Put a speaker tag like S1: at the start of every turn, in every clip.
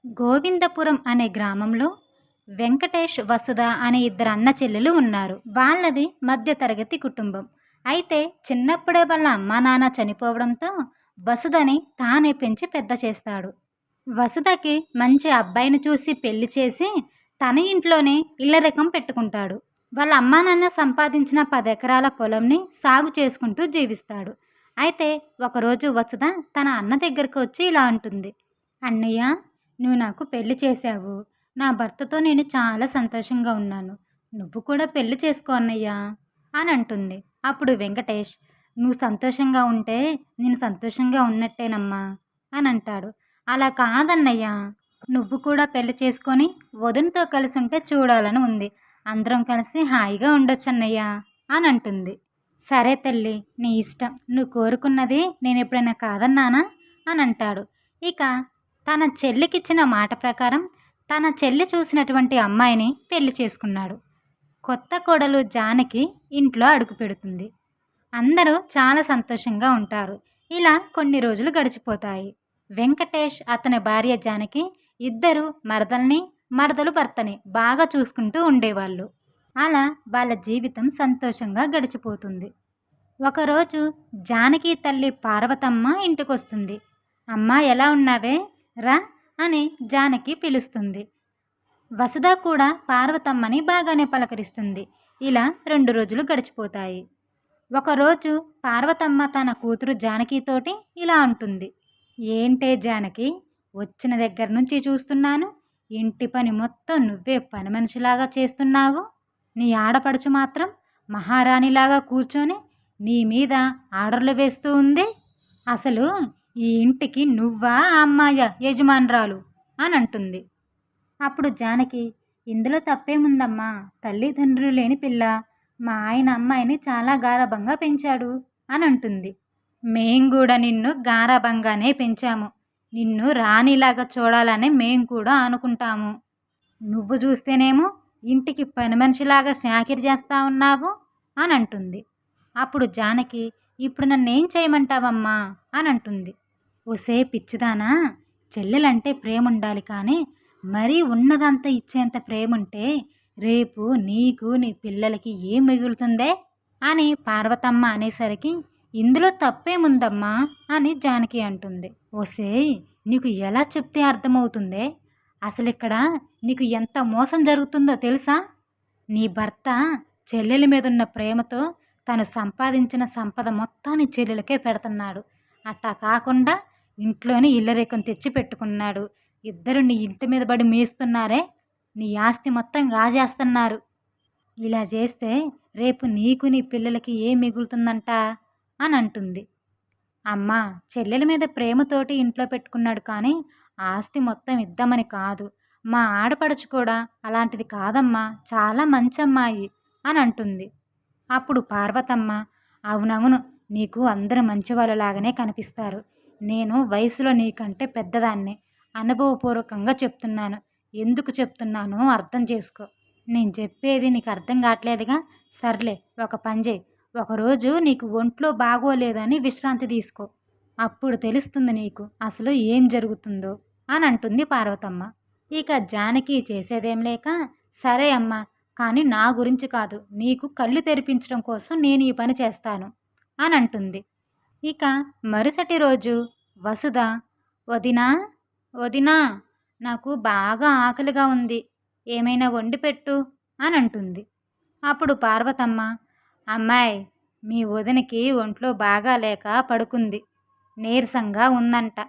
S1: గోవిందపురం అనే గ్రామంలో వెంకటేష్, వసుధ అనే ఇద్దరు అన్న చెల్లెలు ఉన్నారు. వాళ్ళది మధ్యతరగతి కుటుంబం. అయితే చిన్నప్పుడే వాళ్ళ అమ్మా నాన్న చనిపోవడంతో వసుధని తానే పెంచి పెద్ద చేస్తాడు. వసుధకి మంచి అబ్బాయిని చూసి పెళ్లి చేసి తన ఇంట్లోనే ఇల్లరికం పెట్టుకుంటాడు. వాళ్ళ అమ్మా నాన్న సంపాదించిన 10 ఎకరాల పొలంని సాగు చేసుకుంటూ జీవిస్తాడు. అయితే ఒకరోజు వసుధ తన అన్న దగ్గరకు వచ్చి ఇలా అంటుంది: అన్నయ్య, నువ్వు నాకు పెళ్లి చేశావు. నా భర్తతో నేను చాలా సంతోషంగా ఉన్నాను. నువ్వు కూడా పెళ్లి చేసుకో అన్నయ్య అని అంటుంది. అప్పుడు వెంకటేష్, నువ్వు సంతోషంగా ఉంటే నేను సంతోషంగా ఉన్నట్టేనమ్మా అని అంటాడు. అలా కాదన్నయ్య, నువ్వు కూడా పెళ్లి చేసుకొని వదినతో కలిసి ఉంటే చూడాలని ఉంది. అందరం కలిసి హాయిగా ఉండొచ్చన్నయ్య అని అంటుంది. సరే తల్లి, నీ ఇష్టం. నువ్వు కోరుకున్నది నేను ఎప్పుడైనా కాదన్నానా అని అంటాడు. ఇక తన చెల్లికిచ్చిన మాట ప్రకారం తన చెల్లి చూసినటువంటి అమ్మాయిని పెళ్లి చేసుకున్నాడు. కొత్త కోడలు జానకి ఇంట్లో అడుగు పెడుతుంది. అందరూ చాలా సంతోషంగా ఉంటారు. ఇలా కొన్ని రోజులు గడిచిపోతాయి. వెంకటేష్, అతని భార్య జానకి ఇద్దరు మరదల్ని, మరదలు భర్తని బాగా చూసుకుంటూ ఉండేవాళ్ళు. అలా వాళ్ళ జీవితం సంతోషంగా గడిచిపోతుంది. ఒకరోజు జానకి తల్లి పార్వతమ్మ ఇంటికొస్తుంది. అమ్మా, ఎలా ఉన్నావే, రా అని జానకి పిలుస్తుంది. వసుధ కూడా పార్వతమ్మని బాగానే పలకరిస్తుంది. ఇలా 2 రోజులు గడిచిపోతాయి. ఒకరోజు పార్వతమ్మ తన కూతురు జానకితోటి ఇలా అంటుంది: ఏంటే జానకి, వచ్చిన దగ్గర నుంచి చూస్తున్నాను, ఇంటి పని మొత్తం నువ్వే పని మనిషిలాగా చేస్తున్నావు. నీ ఆడపడుచు మాత్రం మహారాణిలాగా కూర్చొని నీ మీద ఆర్డర్లు వేస్తూ ఉంది. అసలు ఈ ఇంటికి నువ్వా ఆ అమ్మాయ యజమానురాలు అని అంటుంది. అప్పుడు జానకి, ఇందులో తప్పేముందమ్మా, తల్లిదండ్రులు లేని పిల్ల, మా ఆయన అమ్మాయిని చాలా గారాబంగా పెంచాడు అని అంటుంది. మేం కూడా నిన్ను గారాబంగానే పెంచాము. నిన్ను రాణిలాగా చూడాలని మేం కూడా అనుకుంటాము. నువ్వు చూస్తేనేమో ఇంటికి పని మనిషిలాగా చాకిరి చేస్తా ఉన్నావు అని అంటుంది. అప్పుడు జానకి, ఇప్పుడు నన్నేం చేయమంటావమ్మా అని అంటుంది. ఒసే పిచ్చిదానా, చెల్లెలంటే ప్రేమ ఉండాలి, కానీ మరీ ఉన్నదంతా ఇచ్చేంత ప్రేమ ఉంటే రేపు నీకు నీ పిల్లలకి ఏం మిగులుతుందే అని పార్వతమ్మ అనేసరికి, ఇందులో తప్పేముందమ్మా అని జానకి అంటుంది. ఒసే, నీకు ఎలా చెప్తే అర్థమవుతుందే, అసలు ఇక్కడ నీకు ఎంత మోసం జరుగుతుందో తెలుసా? నీ భర్త చెల్లెల మీద ఉన్న ప్రేమతో తను సంపాదించిన సంపద మొత్తాన్ని చెల్లెలకే పెడుతున్నాడు. అట్టా కాకుండా ఇంట్లోనే ఇల్లరేకం తెచ్చి పెట్టుకున్నాడు. ఇద్దరు నీ ఇంటి మీద పడి మేస్తున్నారే, నీ ఆస్తి మొత్తం గాజేస్తున్నారు. ఇలా చేస్తే రేపు నీకు నీ పిల్లలకి ఏం మిగులుతుందంట అని అంటుంది. అమ్మా, చెల్లెల మీద ప్రేమతోటి ఇంట్లో పెట్టుకున్నాడు, కానీ ఆస్తి మొత్తం ఇద్దామని కాదు. మా ఆడపడుచు కూడా అలాంటిది కాదమ్మా, చాలా మంచి అమ్మాయి అని అంటుంది. అప్పుడు పార్వతమ్మ, అవునవును, నీకు అందరూ మంచివాళ్ళలాగానే కనిపిస్తారు. నేను వయసులో నీకంటే పెద్దదాన్ని. అనుభవపూర్వకంగా చెప్తున్నాను. ఎందుకు చెప్తున్నానో అర్థం చేసుకో. నేను చెప్పేది నీకు అర్థం కావట్లేదుగా. సర్లే, ఒక పని చేయి. ఒకరోజు నీకు ఒంట్లో బాగోలేదని విశ్రాంతి తీసుకో. అప్పుడు తెలుస్తుంది నీకు అసలు ఏం జరుగుతుందో అని అంటుంది పార్వతమ్మ. ఇక జానకి చేసేదేం లేక, సరే అమ్మా, కానీ నా గురించి కాదు, నీకు కళ్ళు తెరిపించడం కోసం నేను ఈ పని చేస్తాను అని అంటుంది. ఇక మరుసటి రోజు వసుధ, వదినా, వదినా, నాకు బాగా ఆకలిగా ఉంది, ఏమైనా వండి పెట్టు అని అంటుంది. అప్పుడు పార్వతమ్మ, అమ్మాయి, మీ వదినకి ఒంట్లో బాగా లేక పడుకుంది, నీరసంగా ఉందంట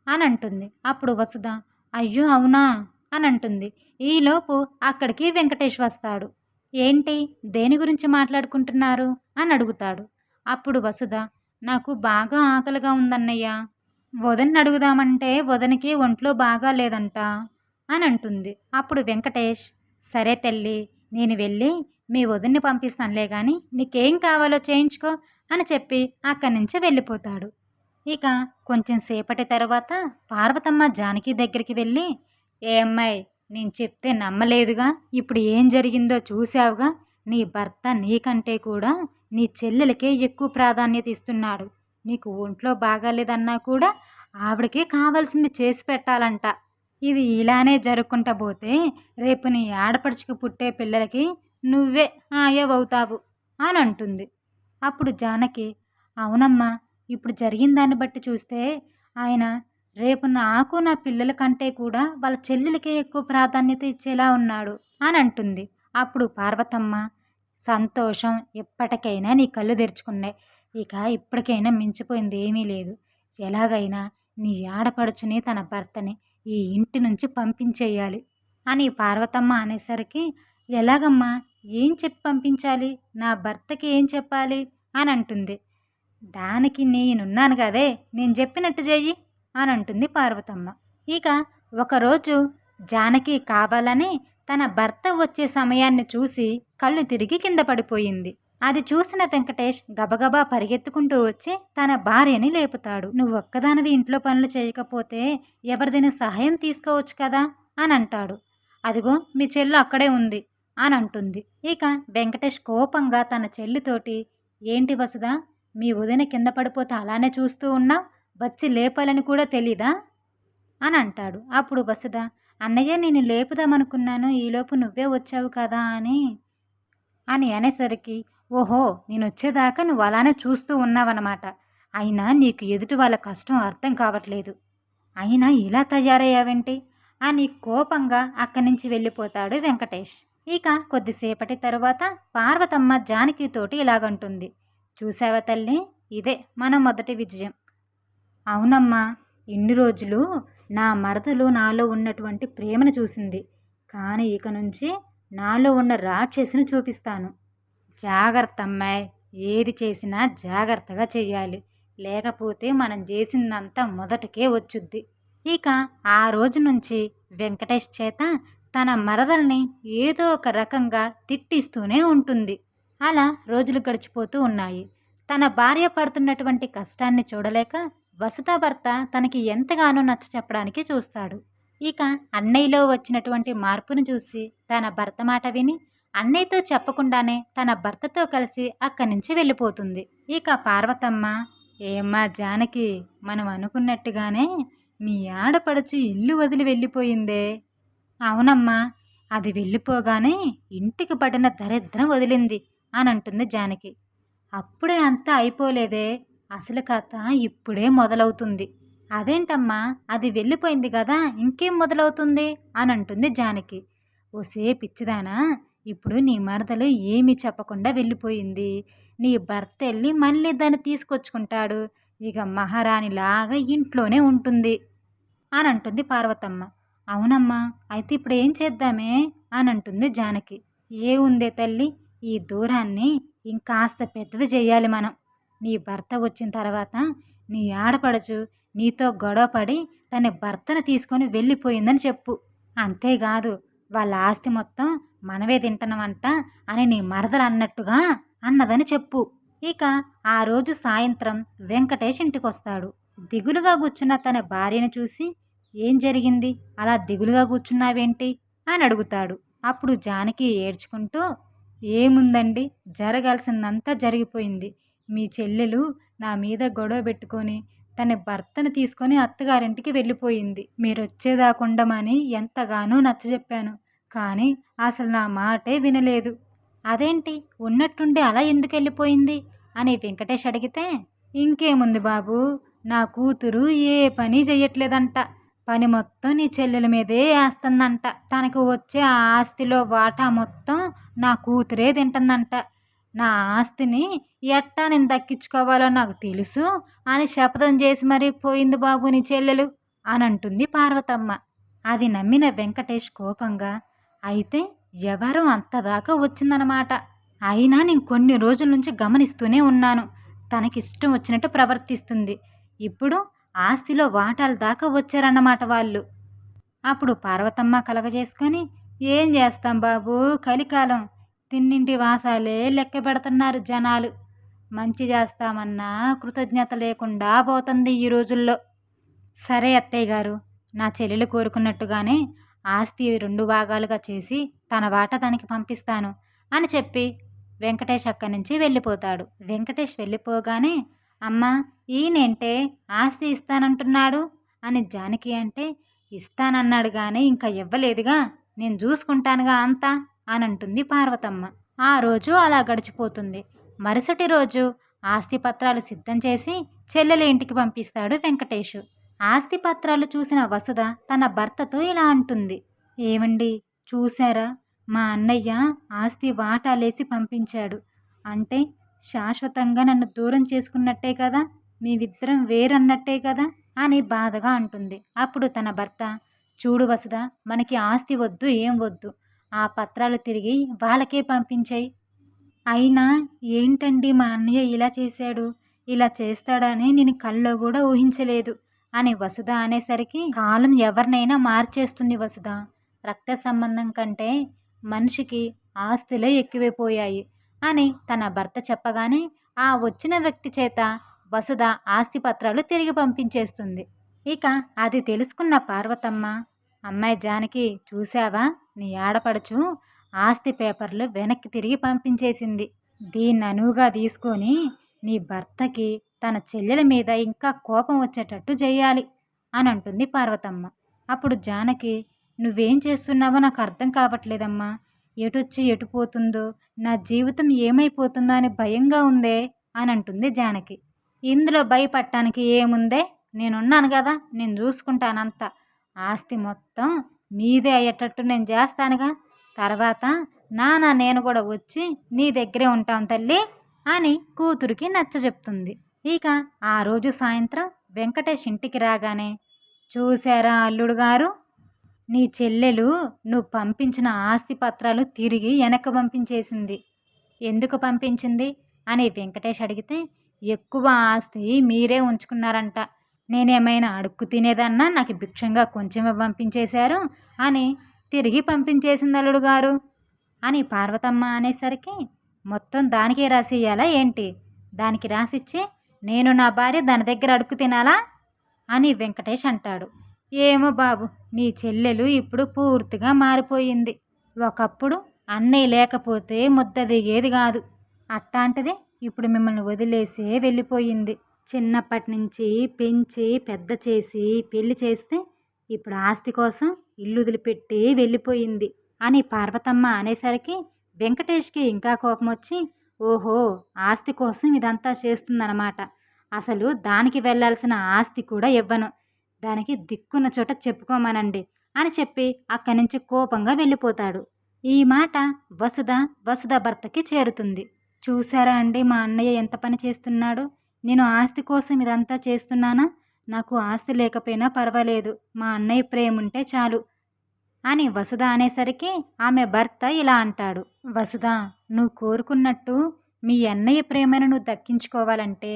S1: అని అంటుంది. అప్పుడు వసుధ, అయ్యో అవునా అని అంటుంది. ఈలోపు అక్కడికి వెంకటేష్ వస్తాడు. ఏంటి, దేని గురించి మాట్లాడుకుంటున్నారు అని అడుగుతాడు. అప్పుడు వసుధ, నాకు బాగా ఆకలిగా ఉందన్నయ్య, వదిన్ని అడుగుదామంటే వదినికి ఒంట్లో బాగా లేదంట అని అంటుంది. అప్పుడు వెంకటేష్, సరే తల్లి, నేను వెళ్ళి మీ వదిన్ని పంపిస్తానులే, కానీ నీకేం కావాలో చేయించుకో అని చెప్పి అక్కడి నుంచి వెళ్ళిపోతాడు. ఇక కొంచెం సేపటి తర్వాత పార్వతమ్మ జానకి దగ్గరికి వెళ్ళి, ఏ అమ్మాయి, నేను చెప్తే నమ్మలేదుగా, ఇప్పుడు ఏం జరిగిందో చూసావుగా. నీ భర్త నీకంటే కూడా నీ చెల్లెలకే ఎక్కువ ప్రాధాన్యత ఇస్తున్నాడు. నీకు ఒంట్లో బాగాలేదన్నా కూడా ఆవిడకే కావాల్సింది చేసి పెట్టాలంట. ఇది ఇలానే జరుక్కుంటా పోతే రేపు నీ ఆడపడుచుకు పుట్టే పిల్లలకి నువ్వే ఆయవవుతావు అని అంటుంది. అప్పుడు జానకి, అవునమ్మా, ఇప్పుడు జరిగిన దాన్ని బట్టి చూస్తే ఆయన రేపు నాకు నా పిల్లల కంటే కూడా వాళ్ళ చెల్లెలకే ఎక్కువ ప్రాధాన్యత ఇచ్చేలా ఉన్నాడు అని అంటుంది. అప్పుడు పార్వతమ్మ, సంతోషం, ఎప్పటికైనా నీ కళ్ళు తెరుచుకున్నాయి. ఇక ఇప్పటికైనా మించిపోయింది ఏమీ లేదు. ఎలాగైనా నీ ఆడపడుచుని తన భర్తని ఈ ఇంటి నుంచి పంపించేయాలి అని పార్వతమ్మ అనేసరికి, ఎలాగమ్మా, ఏం చెప్పి పంపించాలి, నా భర్తకి ఏం చెప్పాలి అని అంటుంది. దానికి నేనున్నాను కదే, నేను చెప్పినట్టు చెయ్యి అని అంటుంది పార్వతమ్మ. ఇక ఒకరోజు జానకి కావాలని తన భర్త వచ్చే సమయాన్ని చూసి కళ్ళు తిరిగి కింద పడిపోయింది. అది చూసిన వెంకటేష్ గబగబా పరిగెత్తుకుంటూ వచ్చి తన భార్యని లేపుతాడు. నువ్వు ఒక్కదానివి ఇంట్లో పనులు చేయకపోతే ఎవరిదైనా సహాయం తీసుకోవచ్చు కదా అని అంటాడు. అదిగో మీ చెల్లు అక్కడే ఉంది అని అంటుంది. ఇక వెంకటేష్ కోపంగా తన చెల్లితోటి, ఏంటి వసుదా, మీ వదిన కింద పడిపోతే అలానే చూస్తూ ఉన్నావు, వచ్చి లేపాలని కూడా తెలీదా అని అంటాడు. అప్పుడు వసుధ, అన్నయ్య నేను లేపుదామనుకున్నాను, ఈలోపు నువ్వే వచ్చావు కదా అని అనేసరికి, ఓహో, నేను వచ్చేదాకా నువ్వు అలానే చూస్తూ ఉన్నావన్నమాట. అయినా నీకు ఎదుటి వాళ్ళ కష్టం అర్థం కావట్లేదు, అయినా ఇలా తయారయ్యావేంటి అని కోపంగా అక్కడి నుంచి వెళ్ళిపోతాడు వెంకటేష్. ఇక కొద్దిసేపటి తరువాత పార్వతమ్మ జానకితోటి ఇలాగంటుంది, చూసావా తల్లి, ఇదే మన మొదటి విజయం. అవునమ్మా, ఇన్ని రోజులు నా మరదలు నాలో ఉన్నటువంటి ప్రేమను చూసింది, కానీ ఇక నుంచి నాలో ఉన్న రాక్షసిని చూపిస్తాను. జాగ్రత్త అమ్మాయి, ఏది చేసినా జాగ్రత్తగా చెయ్యాలి, లేకపోతే మనం చేసిందంతా మొదటికే వచ్చుద్ది. ఇక ఆ రోజు నుంచి వెంకటేష్ చేత తన మరదల్ని ఏదో ఒక రకంగా తిట్టిస్తూనే ఉంటుంది. అలా రోజులు గడిచిపోతూ ఉన్నాయి. తన భార్య పడుతున్నటువంటి కష్టాన్ని చూడలేక వసుధ భర్త తనకి ఎంతగానో నచ్చ చెప్పడానికి చూస్తాడు. ఇక అన్నయ్యలో వచ్చినటువంటి మార్పును చూసి తన భర్త మాట విని అన్నయ్యతో చెప్పకుండానే తన భర్తతో కలిసి అక్కడి నుంచి వెళ్ళిపోతుంది. ఇక పార్వతమ్మ, ఏమ్మా జానకి, మనం అనుకున్నట్టుగానే మీ ఆడపడుచు ఇల్లు వదిలి వెళ్ళిపోయిందే. అవునమ్మా, అది వెళ్ళిపోగానే ఇంటికి పడిన దరిద్రం వదిలింది అని అంటుంది జానకి. అప్పుడే అంతా అయిపోలేదే, అసలు కథ ఇప్పుడే మొదలవుతుంది. అదేంటమ్మా, అది వెళ్ళిపోయింది కదా, ఇంకేం మొదలవుతుంది అని అంటుంది జానకి. ఓసే పిచ్చిదానా, ఇప్పుడు నీ మరదలు ఏమీ చెప్పకుండా వెళ్ళిపోయింది, నీ భర్త వెళ్ళి మళ్ళీ దాన్ని తీసుకొచ్చుకుంటాడు, ఇక మహారాణిలాగా ఇంట్లోనే ఉంటుంది అని అంటుంది పార్వతమ్మ. అవునమ్మా, అయితే ఇప్పుడు ఏం చేద్దామే అని అంటుంది జానకి. ఏ ఉందే తల్లి, ఈ దూరాన్ని ఇంకాస్త పెద్దది చెయ్యాలి మనం. నీ భర్త వచ్చిన తర్వాత నీ ఆడపడుచు నీతో గొడవపడి తన భర్తను తీసుకొని వెళ్ళిపోయిందని చెప్పు. అంతేకాదు, వాళ్ళ ఆస్తి మొత్తం మనమే తింటున్నామంట అని నీ మరదలు అన్నట్టుగా అన్నదని చెప్పు. ఇక ఆ రోజు సాయంత్రం వెంకటేష్ ఇంటికొస్తాడు. దిగులుగా కూర్చున్న తన భార్యను చూసి, ఏం జరిగింది, అలా దిగులుగా కూర్చున్నావేంటి అని అడుగుతాడు. అప్పుడు జానకి ఏడ్చుకుంటూ, ఏముందండి, జరగాల్సిందంతా జరిగిపోయింది. మీ చెల్లెలు నా మీద గొడవ పెట్టుకొని తన భర్తను తీసుకొని అత్తగారింటికి వెళ్ళిపోయింది. మీరొచ్చేదాకుండమని ఎంతగానో నచ్చజెప్పాను, కానీ అసలు నా మాటే వినలేదు. అదేంటి, ఉన్నట్టుండి అలా ఎందుకు వెళ్ళిపోయింది అని వెంకటేష్ అడిగితే, ఇంకేముంది బాబు, నా కూతురు ఏ పని చెయ్యట్లేదంట, పని మొత్తం నీ చెల్లెల మీదే వేస్తుందంట, తనకు వచ్చే ఆ ఆస్తిలో వాటా మొత్తం నా కూతురే తింటుందంట, నా ఆస్తిని ఎట్టా నేను దక్కించుకోవాలో నాకు తెలుసు అని శపథం చేసి మరీ పోయింది బాబు నీ చెల్లెలు అని అంటుంది పార్వతమ్మ. అది నమ్మిన వెంకటేష్ కోపంగా, అయితే ఎవరో అంతదాకా వచ్చిందనమాట, అయినా నేను కొన్ని రోజుల నుంచి గమనిస్తూనే ఉన్నాను, తనకిష్టం వచ్చినట్టు ప్రవర్తిస్తుంది, ఇప్పుడు ఆస్తిలో వాటాల దాకా వచ్చారన్నమాట వాళ్ళు. అప్పుడు పార్వతమ్మ కలగజేసుకొని, ఏం చేస్తాం బాబు, కలికాలం, తిన్నింటి వాసాలే లెక్క పెడుతున్నారు జనాలు, మంచి చేస్తామన్నా కృతజ్ఞత లేకుండా పోతుంది ఈ రోజుల్లో. సరే అత్తయ్య గారు, నా చెల్లెలు కోరుకున్నట్టుగానే ఆస్తి 2 భాగాలుగా చేసి తన వాటా తనకి పంపిస్తాను అని చెప్పి వెంకటేష్ అక్కడి నుంచి వెళ్ళిపోతాడు. వెంకటేష్ వెళ్ళిపోగానే, అమ్మా, ఈయనేంటే ఆస్తి ఇస్తానంటున్నాడు అని జానకి అంటే, ఇస్తానన్నాడు గాని ఇంకా ఇవ్వలేదుగా, నేను చూసుకుంటానుగా అంతా అని అంటుంది పార్వతమ్మ. ఆ రోజు అలా గడిచిపోతుంది. మరుసటి రోజు ఆస్తి పత్రాలు సిద్ధం చేసి చెల్లెల ఇంటికి పంపిస్తాడు వెంకటేషు. ఆస్తి పత్రాలు చూసిన వసుధ తన భర్తతో ఇలా అంటుంది. ఏమండి, చూశారా, మా అన్నయ్య ఆస్తి వాటాలేసి పంపించాడు. అంటే శాశ్వతంగా నన్ను దూరం చేసుకున్నట్టే కదా, మేమిద్దరం వేరన్నట్టే కదా అని బాధగా అంటుంది. అప్పుడు తన భర్త, చూడు వసుధ, మనకి ఆస్తి వద్దు, ఏం వద్దు, ఆ పత్రాలు తిరిగి వాళ్ళకే పంపించేయి. అయినా ఏంటండి మా అన్నయ్య ఇలా చేశాడు, ఇలా చేస్తాడని నేను కల్లో కూడా ఊహించలేదు అని వసుధ అనేసరికి, కాలం ఎవరినైనా మార్చేస్తుంది వసుధ. రక్త సంబంధం కంటే మనిషికి ఆస్తులే ఎక్కువైపోయాయి అని తన భర్త చెప్పగానే ఆ వచ్చిన వ్యక్తి చేత వసుధ ఆస్తి పత్రాలు తిరిగి పంపించేస్తుంది. ఇక అది తెలుసుకున్న పార్వతమ్మ, అమ్మాయి జానకి, చూసావా, నీ ఆడపడుచు ఆస్తి పేపర్లు వెనక్కి తిరిగి పంపించేసింది. దీన్ని అనువుగా తీసుకొని నీ భర్తకి తన చెల్లెల మీద ఇంకా కోపం వచ్చేటట్టు చేయాలి అని అంటుంది పార్వతమ్మ. అప్పుడు జానకి, నువ్వేం చేస్తున్నావో నాకు అర్థం కావట్లేదమ్మా, ఎటొచ్చి ఎటు పోతుందో, నా జీవితం ఏమైపోతుందో అని భయంగా ఉందే అని అంటుంది జానకి. ఇందులో భయపడటానికి ఏముందే, నేనున్నాను కదా, నేను చూసుకుంటానంతా. ఆస్తి మొత్తం మీదే అయ్యేటట్టు నేను చేస్తానుగా. తర్వాత నాన్న నేను కూడా వచ్చి నీ దగ్గరే ఉంటాం తల్లి అని కూతురికి నచ్చజెప్తుంది. ఇక ఆ రోజు సాయంత్రం వెంకటేష్ ఇంటికి రాగానే, చూశారా అల్లుడు గారు, నీ చెల్లెలు నువ్వు పంపించిన ఆస్తి పత్రాలు తిరిగి వెనక్కి పంపించేసింది. ఎందుకు పంపించింది అని వెంకటేష్ అడిగితే, ఎక్కువ ఆస్తి మీరే ఉంచుకున్నారంట, నేనేమైనా అడుక్కు తినేదన్నా నాకు భిక్షంగా కొంచెమే పంపించేశారు అని తిరిగి పంపించేసింది అల్లుడు గారు అని పార్వతమ్మ అనేసరికి, మొత్తం దానికే రాసి ఇయ్యాలా ఏంటి, దానికి రాసిచ్చి నేను నా భార్య దాని దగ్గర అడుక్కు తినాలా అని వెంకటేష్ అంటాడు. ఏమో బాబు, నీ చెల్లెలు ఇప్పుడు పూర్తిగా మారిపోయింది. ఒకప్పుడు అన్నయ్య లేకపోతే ముద్ద దిగేది కాదు, అట్టాంటిది ఇప్పుడు మిమ్మల్ని వదిలేసే వెళ్ళిపోయింది. చిన్నప్పటి నుంచి పెంచి పెద్ద చేసి పెళ్లి చేస్తే ఇప్పుడు ఆస్తి కోసం ఇల్లు వదిలిపెట్టి వెళ్ళిపోయింది అని పార్వతమ్మ అనేసరికి వెంకటేష్కి ఇంకా కోపం వచ్చి, ఓహో, ఆస్తి కోసం ఇదంతా చేస్తుందన్నమాట. అసలు దానికి వెళ్ళాల్సిన ఆస్తి కూడా ఇవ్వను, దానికి దిక్కున్న చోట చెప్పుకోమనండి అని చెప్పి అక్కడి నుంచి కోపంగా వెళ్ళిపోతాడు. ఈ మాట వసుధ భర్తకి చేరుతుంది. చూసారా అండి, మా అన్నయ్య ఎంత పని చేస్తున్నాడు, నేను ఆస్తి కోసం ఇదంతా చేస్తున్నానా, నాకు ఆస్తి లేకపోయినా పర్వాలేదు, మా అన్నయ్య ప్రేమ ఉంటే చాలు అని వసుధ అనేసరికి ఆమె భర్త ఇలా అంటాడు. వసుధ, నువ్వు కోరుకున్నట్టు మీ అన్నయ్య ప్రేమను నువ్వు దక్కించుకోవాలంటే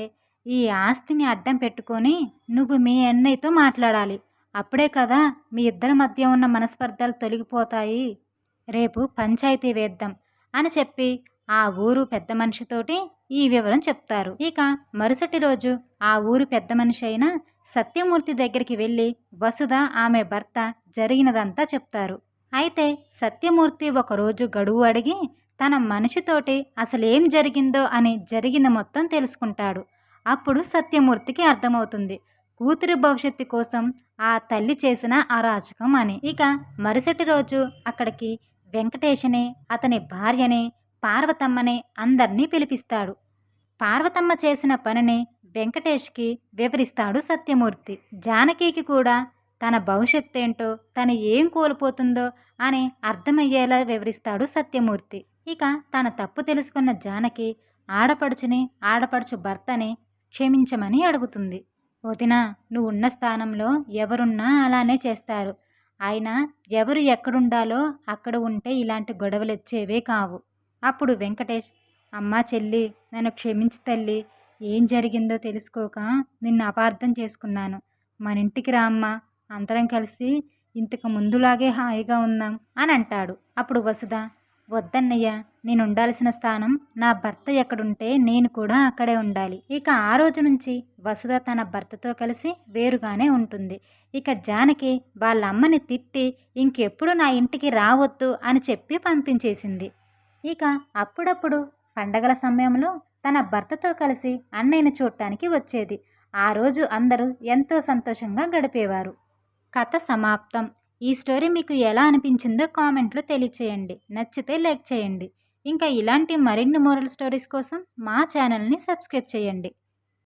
S1: ఈ ఆస్తిని అడ్డం పెట్టుకొని నువ్వు మీ అన్నయ్యతో మాట్లాడాలి. అప్పుడే కదా మీ ఇద్దరి మధ్య ఉన్న మనస్పర్ధలు తొలగిపోతాయి. రేపు పంచాయతీ వేద్దాం అని చెప్పి ఆ ఊరు పెద్ద మనిషితోటి ఈ వివరం చెప్తారు. ఇక మరుసటి రోజు ఆ ఊరు పెద్ద మనిషి అయిన సత్యమూర్తి దగ్గరికి వెళ్ళి వసుధ ఆమె భర్త జరిగినదంతా చెప్తారు. అయితే సత్యమూర్తి ఒకరోజు గడువు అడిగి తన మనిషితోటి అసలేం జరిగిందో అని జరిగింది మొత్తం తెలుసుకుంటాడు. అప్పుడు సత్యమూర్తికి అర్థమవుతుంది కూతురి భవిష్యత్తు కోసం ఆ తల్లి చేసిన అరాచకం అని. ఇక మరుసటి రోజు అక్కడికి వెంకటేష్ని, అతని భార్యని, పార్వతమ్మని అందరినీ పిలిపిస్తాడు. పార్వతమ్మ చేసిన పనిని వెంకటేష్కి వివరిస్తాడు సత్యమూర్తి. జానకికి కూడా తన భవిష్యత్తు ఏంటో, తను ఏం కోల్పోతుందో అని అర్థమయ్యేలా వివరిస్తాడు సత్యమూర్తి. ఇక తన తప్పు తెలుసుకున్న జానకి ఆడపడుచు భర్తని క్షమించమని అడుగుతుంది. వదినా, నువ్వు ఉన్న స్థానంలో ఎవరున్నా అలానే చేస్తారు. అయినా ఎవరు ఎక్కడుండాలో అక్కడ ఉంటే ఇలాంటి గొడవలు వచ్చేవే కావు. అప్పుడు వెంకటేష్, అమ్మా చెల్లి, నన్ను క్షమించి తల్లి, ఏం జరిగిందో తెలుసుకోక నిన్ను అపార్థం చేసుకున్నాను. మన ఇంటికి రా అమ్మా, అందరం కలిసి ఇంతకు ముందులాగే హాయిగా ఉందాం అని అంటాడు. అప్పుడు వసుధ, వద్దన్నయ్య, నేను ఉండాల్సిన స్థానం నా భర్త ఎక్కడుంటే నేను కూడా అక్కడే ఉండాలి. ఇక ఆ రోజు నుంచి వసుధ తన భర్తతో కలిసి వేరుగానే ఉంటుంది. ఇక జానకి వాళ్ళ అమ్మని తిట్టి ఇంకెప్పుడు నా ఇంటికి రావద్దు అని చెప్పి పంపించేసింది. ఇక అప్పుడప్పుడు పండగల సమయంలో తన భర్తతో కలిసి అన్నయ్యని చూడటానికి వచ్చేది. ఆ రోజు అందరూ ఎంతో సంతోషంగా గడిపేవారు. కథ సమాప్తం. ఈ స్టోరీ మీకు ఎలా అనిపించిందో కామెంట్లో తెలియచేయండి. నచ్చితే లైక్ చేయండి. ఇంకా ఇలాంటి మరిన్ని మోరల్ స్టోరీస్ కోసం మా ఛానల్ని సబ్స్క్రైబ్ చేయండి.